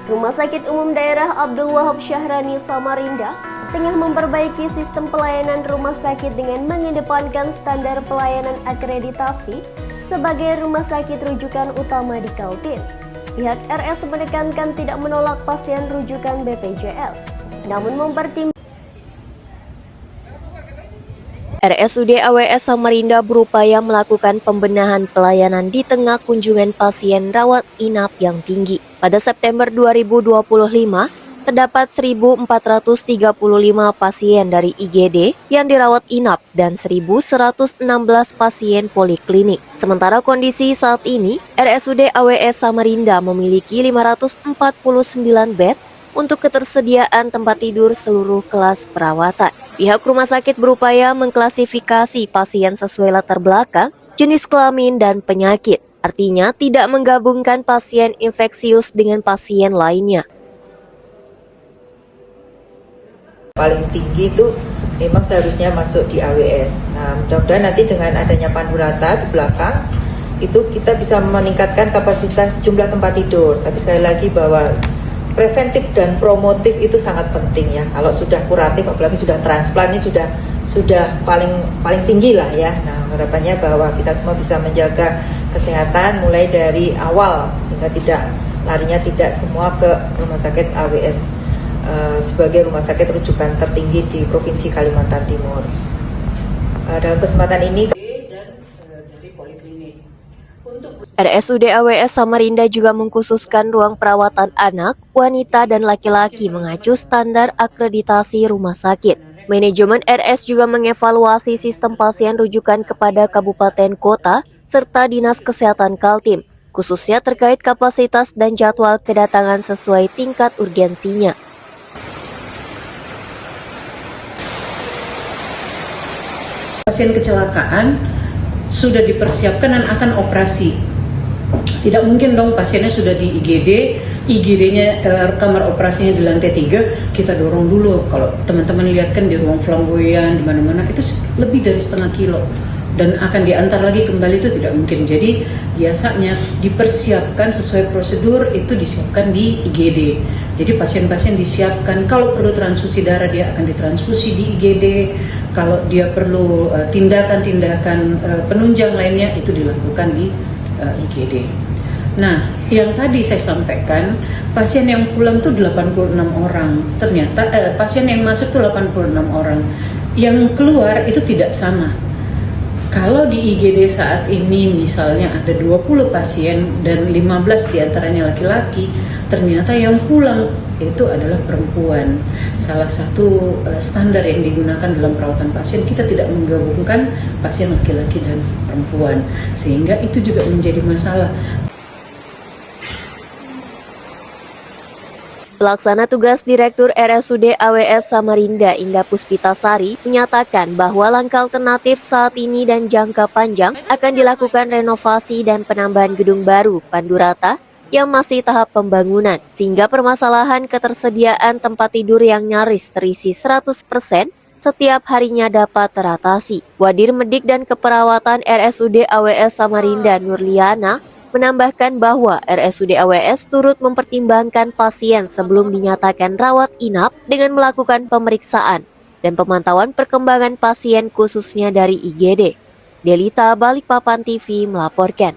Rumah Sakit Umum Daerah Abdul Wahab Syahrani Samarinda tengah memperbaiki sistem pelayanan rumah sakit dengan mengedepankan standar pelayanan akreditasi sebagai rumah sakit rujukan utama di Kaltim. Pihak RS menekankan tidak menolak pasien rujukan BPJS, namun mempertimbangkan RSUD AWS Samarinda berupaya melakukan pembenahan pelayanan di tengah kunjungan pasien rawat inap yang tinggi. Pada September 2025, terdapat 1.435 pasien dari IGD yang dirawat inap dan 1.116 pasien poliklinik. Sementara kondisi saat ini, RSUD AWS Samarinda memiliki 549 bed untuk ketersediaan tempat tidur seluruh kelas perawatan. Pihak rumah sakit berupaya mengklasifikasi pasien sesuai latar belakang, jenis kelamin, dan penyakit. Artinya tidak menggabungkan pasien infeksius dengan pasien lainnya. Paling tinggi itu memang seharusnya masuk di AWS. Nah, mudah-mudahan nanti dengan adanya pandu rata di belakang, itu kita bisa meningkatkan kapasitas jumlah tempat tidur. Tapi sekali lagi bahwa preventif dan promotif itu sangat penting ya. Kalau sudah kuratif, apalagi sudah transplant, ini sudah paling tinggi lah ya. Nah, harapannya bahwa kita semua bisa menjaga kesehatan mulai dari awal sehingga larinya tidak semua ke rumah sakit AWS sebagai rumah sakit rujukan tertinggi di Provinsi Kalimantan Timur. Dalam kesempatan ini RSUD AWS Samarinda juga mengkhususkan ruang perawatan anak, wanita, dan laki-laki mengacu standar akreditasi rumah sakit. Manajemen RS juga mengevaluasi sistem pasien rujukan kepada kabupaten kota serta Dinas Kesehatan Kaltim, khususnya terkait kapasitas dan jadwal kedatangan sesuai tingkat urgensinya. Pasien kecelakaan sudah dipersiapkan dan akan operasi. Tidak mungkin dong pasiennya sudah di IGD-nya kamar operasinya di lantai 3, kita dorong dulu. Kalau teman-teman lihat kan di ruang flamboyan, di mana-mana itu lebih dari setengah kilo. Dan akan diantar lagi kembali itu tidak mungkin. Jadi biasanya dipersiapkan sesuai prosedur, itu disiapkan di IGD. Jadi pasien-pasien disiapkan, kalau perlu transfusi darah dia akan ditransfusi di IGD. Kalau dia perlu tindakan-tindakan penunjang lainnya itu dilakukan di IGD. Nah, yang tadi saya sampaikan, pasien yang pulang tuh 86 orang. Ternyata pasien yang masuk tuh 86 orang. Yang keluar itu tidak sama. Kalau di IGD saat ini misalnya ada 20 pasien dan 15 diantaranya laki-laki, ternyata yang pulang itu adalah perempuan. Salah satu standar yang digunakan dalam perawatan pasien, kita tidak menggabungkan pasien laki-laki dan perempuan, sehingga itu juga menjadi masalah. Pelaksana tugas Direktur RSUD AWS Samarinda Indah Puspitasari menyatakan bahwa langkah alternatif saat ini dan jangka panjang akan dilakukan renovasi dan penambahan gedung baru pandu rata yang masih tahap pembangunan, sehingga permasalahan ketersediaan tempat tidur yang nyaris terisi 100% setiap harinya dapat teratasi. Wadir Medik dan Keperawatan RSUD AWS Samarinda Nurliana menambahkan bahwa RSUD AWS turut mempertimbangkan pasien sebelum dinyatakan rawat inap dengan melakukan pemeriksaan dan pemantauan perkembangan pasien khususnya dari IGD. Delita Balikpapan TV melaporkan.